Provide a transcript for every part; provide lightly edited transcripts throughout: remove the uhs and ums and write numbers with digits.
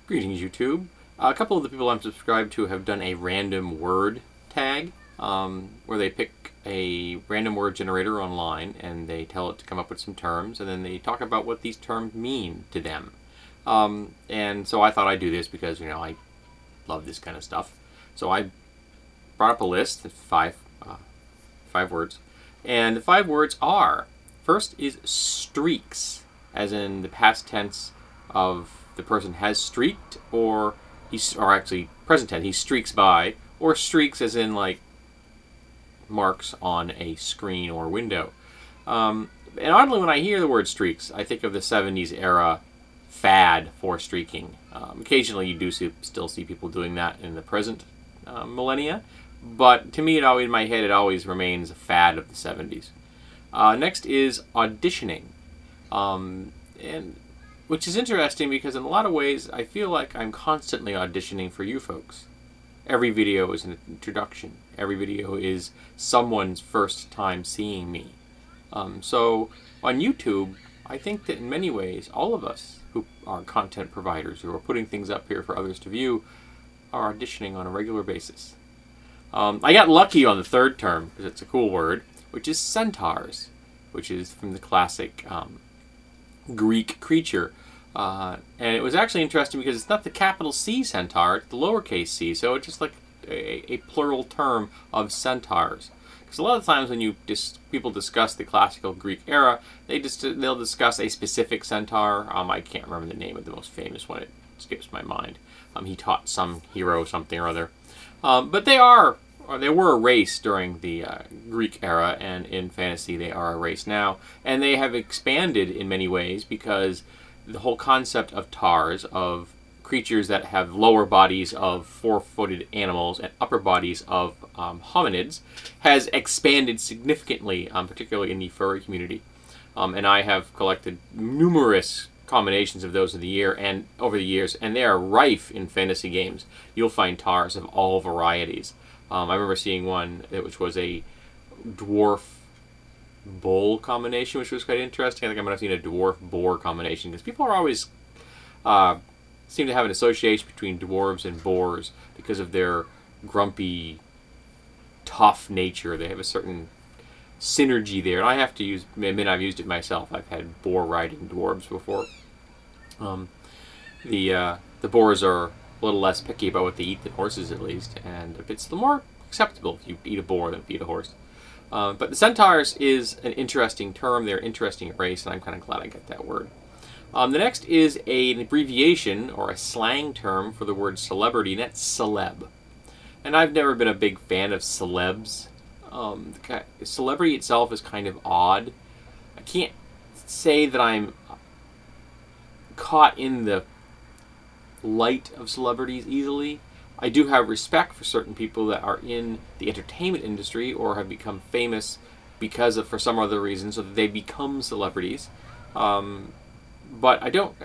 Greetings, YouTube. A couple of the people I'm subscribed to have done a random word tag, where they pick a random word generator online and they tell it to come up with some terms, and then they talk about what these terms mean to them. And so I thought I'd do this because, I love this kind of stuff. So I brought up a list of five words. And the 5 words are, first is streaks, as in the past tense of the person has streaked, or actually present tense, he streaks by, or streaks as in like marks on a screen or window. And oddly, when I hear the word streaks, I think of the 70s era fad for streaking. Occasionally you do still see people doing that in the present millennia, but to me, in my head, it always remains a fad of the 70s. Next is auditioning, and which is interesting because in a lot of ways, I feel like I'm constantly auditioning for you folks. Every video is an introduction. Every video is someone's first time seeing me. So on YouTube, I think that in many ways, all of us who are content providers, who are putting things up here for others to view, are auditioning on a regular basis. I got lucky on the 3rd term, because it's a cool word, which is centaurs, which is from the classic Greek creature. And it was actually interesting because it's not the capital C centaur, it's the lowercase c, so it's just like a plural term of centaurs. Because a lot of times when people discuss the classical Greek era, they'll discuss a specific centaur. I can't remember the name of the most famous one, it skips my mind. He taught some hero something or other. But they were a race during the Greek era, and in fantasy they are a race now. And they have expanded in many ways because the whole concept of tars, of creatures that have lower bodies of 4-footed animals and upper bodies of hominids, has expanded significantly, particularly in the furry community. And I have collected numerous combinations of those over the years, and they are rife in fantasy games. You'll find tars of all varieties. I remember seeing one which was a dwarf bull combination, which was quite interesting. I think I might have seen a dwarf boar combination, because people are always seem to have an association between dwarves and boars because of their grumpy, tough nature. They have a certain synergy there, and I have to admit I've used it myself. I've had boar riding dwarves before. The boars are a little less picky about what they eat than horses, at least, and it's a little more acceptable if you eat a boar than if you eat a horse. But the centaurs is an interesting term. They're an interesting race, and I'm kind of glad I got that word. The next is an abbreviation or a slang term for the word celebrity, and that's celeb. And I've never been a big fan of celebs. Celebrity itself is kind of odd. I can't say that I'm caught in the light of celebrities easily. I do have respect for certain people that are in the entertainment industry or have become famous for some other reason, so that they become celebrities. But I don't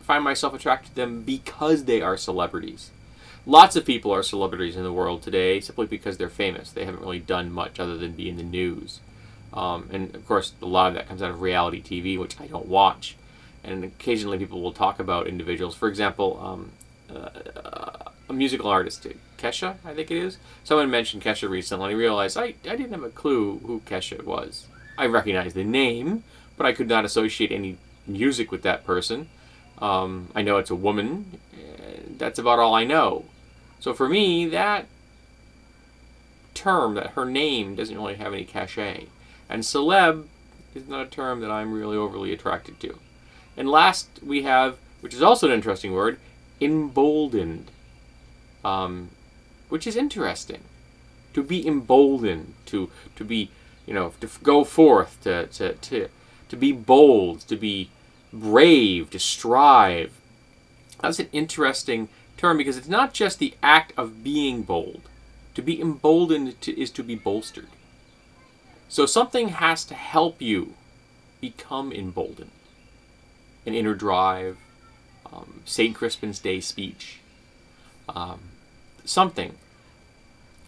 find myself attracted to them because they are celebrities. Lots of people are celebrities in the world today simply because they're famous. They haven't really done much other than be in the news. And of course, a lot of that comes out of reality TV, which I don't watch. And occasionally people will talk about individuals. For example, a musical artist, Kesha, I think it is. Someone mentioned Kesha recently, and I realized I didn't have a clue who Kesha was. I recognized the name, but I could not associate any music with that person. I know it's a woman. That's about all I know. So for me, that term, that her name, doesn't really have any cachet. And celeb is not a term that I'm really overly attracted to. And last we have, which is also an interesting word, emboldened, which is interesting. To be emboldened, to be, to go forth, to be bold, to be brave, to strive. That's an interesting term because it's not just the act of being bold. To be emboldened is to be bolstered. So something has to help you become emboldened. An inner drive, St. Crispin's Day speech, something.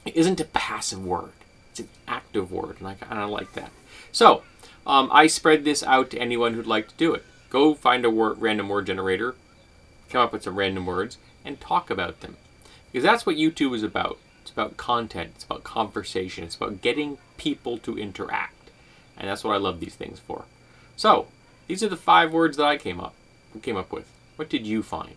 It isn't a passive word. It's an active word, and I kind of like that. So, I spread this out to anyone who'd like to do it. Go find a random word generator, come up with some random words and talk about them. Because that's what YouTube is about. It's about content, it's about conversation, it's about getting people to interact. And that's what I love these things for. So, these are the 5 words that I came up with. What did you find?